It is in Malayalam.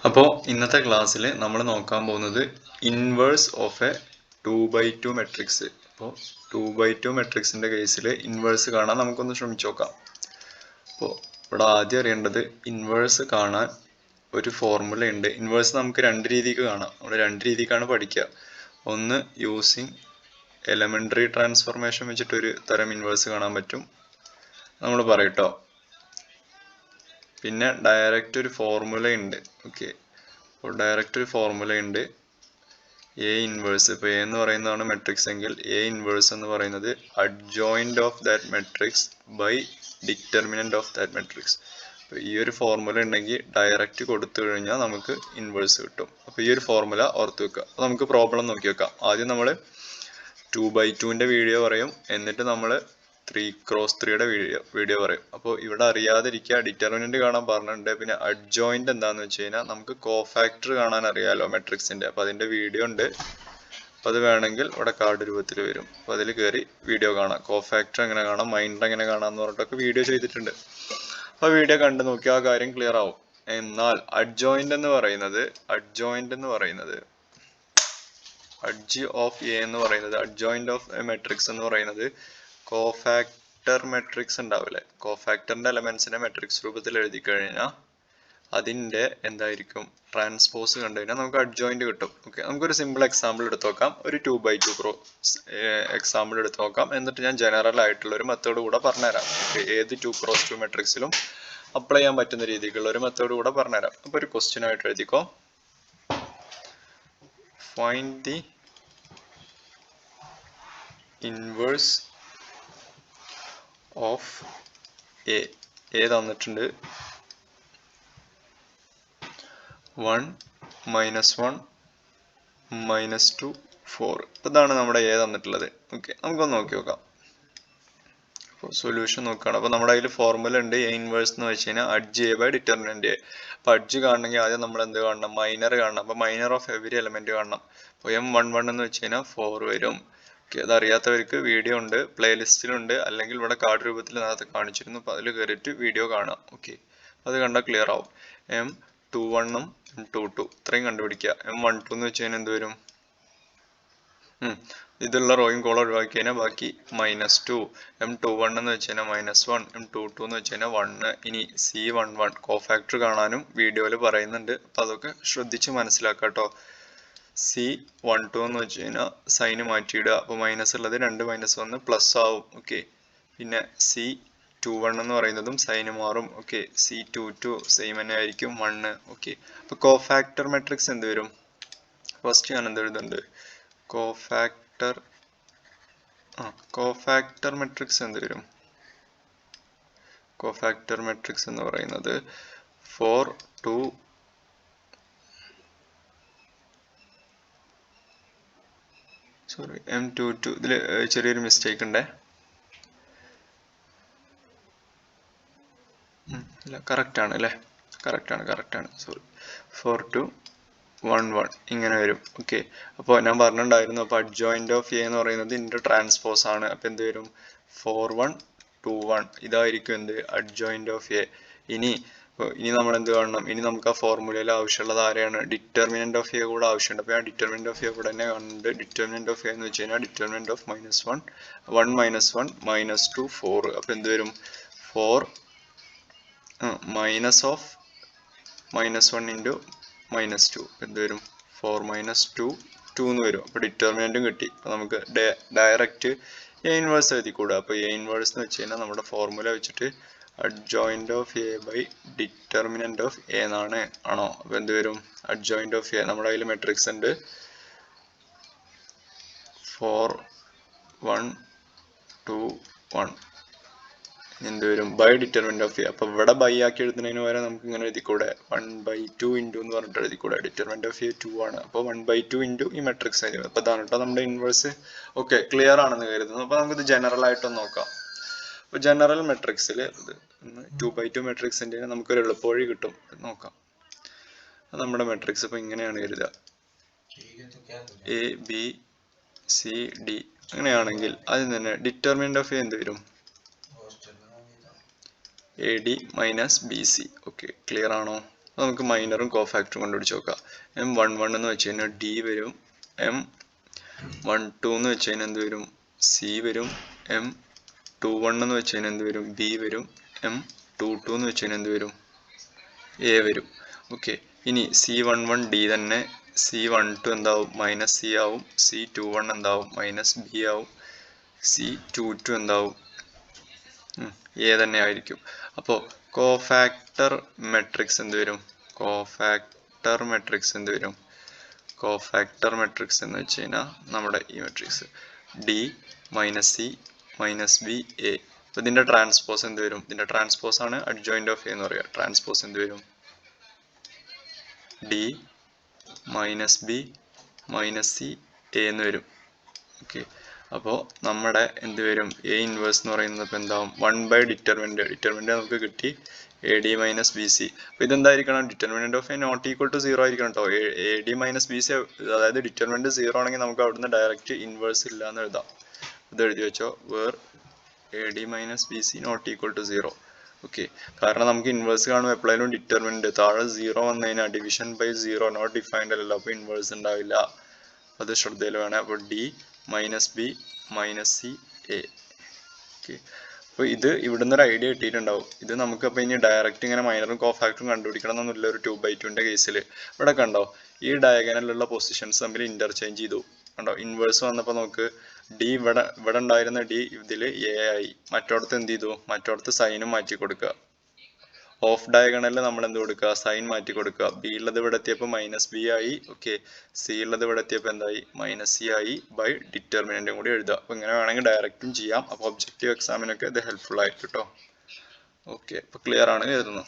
അപ്പോൾ ഇന്നത്തെ ക്ലാസ്സിൽ നമ്മൾ നോക്കാൻ പോകുന്നത് inverse of A 2x2 matrix. അപ്പോൾ 2x2 മെട്രിക്സിൻ്റെ കേസിൽ ഇൻവേഴ്സ് കാണാൻ നമുക്കൊന്ന് ശ്രമിച്ചു നോക്കാം. അപ്പോൾ ഇവിടെ ആദ്യം അറിയേണ്ടത് ഇൻവേഴ്സ് കാണാൻ ഒരു ഫോർമുല ഉണ്ട്. ഇൻവേഴ്സ് നമുക്ക് രണ്ട് രീതിക്ക് കാണാം. നമ്മൾ രണ്ട് രീതിക്കാണ് പഠിക്കുക. ഒന്ന് യൂസിങ് എലമെൻ്ററി ട്രാൻസ്ഫോർമേഷൻ വെച്ചിട്ടൊരു തരം ഇൻവേഴ്സ് കാണാൻ പറ്റും, നമ്മൾ പറയട്ടോ. പിന്നെ ഡയറക്റ്റ് ഒരു ഫോർമുല ഉണ്ട്. ഓക്കെ, അപ്പോൾ ഡയറക്റ്റ് ഒരു ഫോർമുല ഉണ്ട്. എ ഇൻവേഴ്സ്, ഇപ്പോൾ എ എന്ന് പറയുന്നതാണ് മെട്രിക്സ് എങ്കിൽ എ ഇൻവേഴ്സ് എന്ന് പറയുന്നത് adjoint of that matrix by determinant of that matrix. അപ്പോൾ ഈ ഒരു ഫോർമുല ഉണ്ടെങ്കിൽ ഡയറക്റ്റ് കൊടുത്തു കഴിഞ്ഞാൽ നമുക്ക് ഇൻവേഴ്സ് കിട്ടും. അപ്പോൾ ഈ ഒരു ഫോർമുല ഓർത്ത് വെക്കുക. അപ്പോൾ നമുക്ക് പ്രോബ്ലം നോക്കി വെക്കാം. ആദ്യം നമ്മൾ 2x2ൻ്റെ വീഡിയോ പറയും, എന്നിട്ട് നമ്മൾ 3x3യുടെ വീഡിയോ പറയും. അപ്പോൾ ഇവിടെ അറിയാതിരിക്കുക, ഡിറ്റർമിനന്റ് കാണാൻ പറഞ്ഞിട്ടുണ്ട്. പിന്നെ അഡ്ജോയിന്റ് എന്താണെന്ന് വെച്ച് കഴിഞ്ഞാൽ നമുക്ക് കോഫാക്ടർ കാണാൻ അറിയാമല്ലോ മെട്രിക്സിന്റെ. അപ്പോൾ അതിന്റെ വീഡിയോ ഉണ്ട്. അപ്പോൾ അത് വേണമെങ്കിൽ ഇവിടെ കാർഡ് രൂപത്തിൽ വരും. അപ്പോൾ അതിൽ കയറി വീഡിയോ കാണാം. കോഫാക്ടർ എങ്ങനെ കാണാം, മൈൻഡ് എങ്ങനെ കാണാമെന്ന് പറഞ്ഞിട്ടൊക്കെ വീഡിയോ ചെയ്തിട്ടുണ്ട്. അപ്പോൾ വീഡിയോ കണ്ടു നോക്കി ആ കാര്യം ക്ലിയർ ആവും. എന്നാൽ അഡ്ജോയിന്റ് എന്ന് പറയുന്നത് അഡ്ജ് ഓഫ് എ എന്ന് പറയുന്നത് അഡ്ജോയിന്റ് ഓഫ് എ മെട്രിക്സ് എന്ന് പറയുന്നത് കോഫാക്ടർ മെട്രിക്സ് ഉണ്ടാവില്ലേ, കോഫാക്ടറിന്റെ എലമെന്റ്സിനെ മെട്രിക്സ് രൂപത്തിൽ എഴുതി കഴിഞ്ഞാൽ അതിന്റെ എന്തായിരിക്കും ട്രാൻസ്പോസ് കണ്ടു കഴിഞ്ഞാൽ നമുക്ക് അഡ്ജോയിന്റ് കിട്ടും. ഓക്കെ, നമുക്കൊരു സിമ്പിൾ എക്സാമ്പിൾ എടുത്ത് നോക്കാം. ഒരു 2x2 എക്സാമ്പിൾ എടുത്ത് നോക്കാം. എന്നിട്ട് ഞാൻ ജനറൽ ആയിട്ടുള്ള ഒരു മെത്തേഡ് കൂടെ പറഞ്ഞുതരാം. ഏത് 2x2 മെട്രിക്സിലും അപ്ലൈ ചെയ്യാൻ പറ്റുന്ന രീതിക്കുള്ള ഒരു മെത്തേഡ് കൂടെ പറഞ്ഞുതരാം. അപ്പോൾ ഒരു ക്വസ്റ്റ്യൻ ആയിട്ട് എഴുതിക്കോ. Find the inverse of A തന്നിട്ടുണ്ട്. 1 -1 -2 4. ഇതാണ് നമ്മുടെ എ തന്നിട്ടുള്ളത്. ഓക്കെ, നമുക്കൊന്ന് നോക്കി നോക്കാം. അപ്പോൾ സൊല്യൂഷൻ നോക്കുകയാണ്. അപ്പോൾ നമ്മുടെ അതിൽ ഫോർമുല ഉണ്ട്. എ ഇൻവേഴ്സ് എന്ന് വെച്ച് കഴിഞ്ഞാൽ adj A by determinant A. അപ്പോൾ അഡ്ജ് കാണണമെങ്കിൽ ആദ്യം നമ്മൾ എന്ത് കാണണം, മൈനർ കാണണം. അപ്പോൾ മൈനർ ഓഫ് എവരി എലമെന്റ് കാണണം. അപ്പോൾ M11 എന്ന് വെച്ച് കഴിഞ്ഞാൽ 4 വരും. ഓക്കെ, അതറിയാത്തവർക്ക് വീഡിയോ ഉണ്ട്, പ്ലേലിസ്റ്റിലുണ്ട്, അല്ലെങ്കിൽ ഇവിടെ കാർഡ് രൂപത്തിൽ നേരത്തെ കാണിച്ചിരുന്നു. അപ്പോൾ അതിൽ കയറിയിട്ട് വീഡിയോ കാണാം. ഓക്കെ, അത് കണ്ടാൽ ക്ലിയർ ആവും. M21 M22 ഇത്രയും കണ്ടുപിടിക്കുക. M12 എന്ന് വെച്ച് കഴിഞ്ഞാൽ എന്ത് വരും, ഇതുള്ള റോയും കോളം ഒഴിവാക്കി കഴിഞ്ഞാൽ ബാക്കി -2. M21 എന്ന് വെച്ച് കഴിഞ്ഞാൽ -1. M22 എന്ന് വെച്ച് കഴിഞ്ഞാൽ 1. ഇനി C11 കോഫാക്ടർ കാണാനും വീഡിയോയിൽ പറയുന്നുണ്ട്. അപ്പോൾ അതൊക്കെ ശ്രദ്ധിച്ച് മനസ്സിലാക്കാം കേട്ടോ. C12 എന്ന് വെച്ച് കഴിഞ്ഞാൽ സൈന് മാറ്റിയിടുക. അപ്പോൾ മൈനസ് ഉള്ളത് 2 - 1 പ്ലസ് ആവും. ഓക്കെ, പിന്നെ C21 എന്ന് പറയുന്നതും സൈന് മാറും. ഓക്കെ, C22 സെയിം തന്നെ ആയിരിക്കും 1. ഓക്കെ, അപ്പോൾ കോഫാക്ടർ മെട്രിക്സ് എന്ത് വരും? ഫസ്റ്റ് ഞാൻ എന്ത് എഴുതുന്നുണ്ട്, കോഫാക്ടർ മെട്രിക്സ് എന്ത് വരും? കോഫാക്ടർ മെട്രിക്സ് എന്ന് പറയുന്നത് 4 2 M22 ഇതിൽ ചെറിയൊരു മിസ്റ്റേക്ക് ഉണ്ടേ. ഇല്ല, കറക്റ്റ് ആണ് അല്ലേ, കറക്റ്റ് ആണ്. സോറി, 4 2 1 1 ഇങ്ങനെ വരും. ഓക്കെ, അപ്പോൾ ഞാൻ പറഞ്ഞിട്ടുണ്ടായിരുന്നു. അപ്പോൾ അഡ്ജോയിന്റ് ഓഫ് എ എന്ന് പറയുന്നത് ഇതിന്റെ ട്രാൻസ്പോസ് ആണ്. അപ്പോൾ എന്ത് വരും, 4 1 2 1 ഇതായിരിക്കും എന്ത്, അഡ്ജോയിന്റ് ഓഫ് എ. ഇനി നമ്മൾ എന്ത് കാണണം, ഇനി നമുക്ക് ആ ഫോർമുലയിൽ ആവശ്യമുള്ളത് ആരെയാണ്, ഡിറ്റർമിനന്റ് ഓഫ് എ കൂടെ ആവശ്യമുണ്ട്. അപ്പോൾ ഞാൻ ഡിറ്റർമിനന്റ് ഓഫ് എ കൂടെ തന്നെ കാണുന്നുണ്ട്. ഡിറ്റർമിനന്റ് ഓഫ് എ എന്ന് വെച്ച് കഴിഞ്ഞാൽ ഡിറ്റർമിനന്റ് ഓഫ് -1 1 -1 -2 4. അപ്പോൾ എന്ത് വരും, 4 മൈനസ് ഓഫ് -1 ഇൻറ്റു -2 എന്ത് വരും, 4 - 2 എന്ന് വരും. അപ്പോൾ ഡിറ്റർമിനന്റും കിട്ടി. അപ്പോൾ നമുക്ക് ഡയറക്റ്റ് എ ഇൻവേഴ്സ് എഴുതിക്കൂടാ. അപ്പോൾ എ ഇൻവേഴ്സ് എന്ന് വെച്ച് കഴിഞ്ഞാൽ നമ്മുടെ ഫോർമുല വെച്ചിട്ട് adjoint of A by determinant of A എന്നാണ്. ആണോ? അപ്പോൾ എന്ത് വരും, അഡ്ജോയിന്റ് ഓഫ് എ നമ്മുടെ കയ്യിൽ മെട്രിക്സ് ഉണ്ട് 4 1 2 1 എന്ത് വരും, ബൈ ഡിറ്റർമിനന്റ് ഓഫ് എ. അപ്പോൾ ഇവിടെ ബൈ ആക്കി എഴുതുന്നതിന് വരെ നമുക്ക് ഇങ്ങനെ എഴുതിക്കൂടെ, 1/2 ഇൻറ്റു എന്ന് പറഞ്ഞിട്ട് എഴുതിക്കൂടെ. ഡിറ്റർമിനന്റ് ഓഫ് എ 2 ആണ്. അപ്പോൾ 1/2 ഇൻറ്റു ഈ മെട്രിക്സ് ആയിരിക്കും. അപ്പോൾ ഇതാണ് കേട്ടോ നമ്മുടെ ഇൻവേഴ്സ്. ഓക്കെ, ക്ലിയർ ആണെന്ന് കരുതുന്നു. അപ്പോൾ നമുക്കിത് ജനറൽ ആയിട്ടൊന്ന് നോക്കാം. അപ്പോൾ ജനറൽ മെട്രിക്സിൽ 2x2 മെട്രിക്സിൻ്റെ നമുക്കൊരു എളുപ്പവഴി കിട്ടും, നോക്കാം. നമ്മുടെ മെട്രിക്സ് ഇപ്പോൾ ഇങ്ങനെയാണ് എഴുതുക, ABCD അങ്ങനെയാണെങ്കിൽ അതിൽ തന്നെ ഡിറ്റർമിനന്റ് ഓഫ് എ എന്ത് വരും, AD - BC. ഓക്കെ, ക്ലിയർ ആണോ? നമുക്ക് മൈനറും കോഫാക്ടറും കണ്ടുപിടിച്ച് നോക്കാം. M11 എന്ന് വെച്ച് കഴിഞ്ഞാൽ D വരും, M12 എന്ന് വെച്ച് കഴിഞ്ഞാൽ എന്ത് വരും, C വരും, M21 എന്ന് വെച്ച് കഴിഞ്ഞാൽ എന്ത് വരും, B വരും, M22 എന്ന് വെച്ച് കഴിഞ്ഞാൽ എന്ത് വരും, A വരും. ഓക്കെ, ഇനി C11D തന്നെ C12 എന്താവും, മൈനസ് C ആവും, C21 എന്താവും, മൈനസ് B ആവും, C22 എന്താവും, A തന്നെ ആയിരിക്കും. അപ്പോൾ കോഫാക്ടർ മെട്രിക്സ് എന്ത് വരും, കോഫാക്ടർ മെട്രിക്സ് എന്ത് വരും, കോഫാക്ടർ മെട്രിക്സ് എന്ന് വെച്ച് കഴിഞ്ഞാൽ നമ്മുടെ ഈ matrix D minus C minus B A. അപ്പോൾ ഇതിൻ്റെ ട്രാൻസ്പോസ് എന്ത് വരും, ഇതിൻ്റെ ട്രാൻസ്പോസ് ആണ് അഡ്ജോയിൻ്റ് ഓഫ് എ എന്ന് പറയുക. ട്രാൻസ്പോസ് എന്ത് വരും, D minus B minus C A എന്ന് വരും. ഓക്കെ, അപ്പോൾ നമ്മുടെ എന്ത് വരും, എ ഇൻവേഴ്സ് എന്ന് പറയുന്നത് ഇപ്പോൾ എന്താവും, 1 ഡിറ്റർമിനൻ്റ്. ഡിറ്റർമിനൻ്റ് നമുക്ക് കിട്ടി AD മൈനസ് BC. അപ്പോൾ ഇതെന്തായിരിക്കണം, determinant of A not equal to 0 ആയിരിക്കണം കേട്ടോ. AD മൈനസ് BC, അതായത് ഡിറ്റർമിനൻ്റ് 0 ആണെങ്കിൽ നമുക്ക് അവിടുന്ന് ഡയറക്റ്റ് ഇൻവേഴ്സ് ഇല്ല എന്ന് എഴുതാം. ഇത് എഴുതി വെച്ചോ, where AD minus BC not equal to 0. Okay, കാരണം നമുക്ക് ഇൻവേഴ്സ് കാണുമ്പോൾ എപ്പോഴും ഡിറ്റർമിനൻ്റ് താഴെ 0 വന്നു കഴിഞ്ഞാൽ ഡിവിഷൻ ബൈ 0 നോട്ട് ഡിഫൈൻഡ് അല്ലല്ലോ, അപ്പോൾ ഇൻവേഴ്സ് ഉണ്ടാവില്ല. അത് ശ്രദ്ധയിൽ വേണം. അപ്പോൾ D minus B minus C A. Okay, അപ്പോൾ ഇത് ഇവിടുന്ന് ഒരു ഐഡിയ കിട്ടിയിട്ടുണ്ടാവും. ഇത് നമുക്ക് അപ്പോൾ ഇനി ഡയറക്റ്റ് ഇങ്ങനെ മൈനറും കോഫാക്ടറും കണ്ടുപിടിക്കണം എന്നൊന്നുമില്ല. ഒരു 2/2 കേസിൽ ഇവിടെ കണ്ടോ, ഈ ഡയഗണലിലുള്ള പൊസിഷൻസ് തമ്മിൽ ഇന്റർചേഞ്ച് ചെയ്തു കണ്ടോ. ഇൻവേഴ്സ് വന്നപ്പോൾ നമുക്ക് D ഇവിടെ ഉണ്ടായിരുന്ന D ഇതിൽ A ആയി. മറ്റോടത്ത് എന്ത് ചെയ്തു, മറ്റോടത്ത് സൈനും മാറ്റി കൊടുക്കുക. ഓഫ് ഡയഗണലിൽ നമ്മൾ എന്ത് കൊടുക്കുക, സൈൻ മാറ്റി കൊടുക്കുക. B ഉള്ളത് ഇവിടെ എത്തിയപ്പോൾ മൈനസ് B ആയി. ഓക്കെ, C ഉള്ളത് ഇവിടെ എത്തിയപ്പോൾ എന്തായി, മൈനസ് C ആയി. ബൈ ഡിറ്റർമിനൻ്റും കൂടി എഴുതുക. അപ്പോൾ ഇങ്ങനെ വേണമെങ്കിൽ ഡയറക്റ്റും ചെയ്യാം. അപ്പോൾ ഒബ്ജക്റ്റീവ് എക്സാമിനൊക്കെ ഇത് ഹെൽപ്ഫുൾ ആയിരിക്കും കേട്ടോ. ഓക്കെ, അപ്പോൾ ക്ലിയർ ആണ് കരുതുന്നു.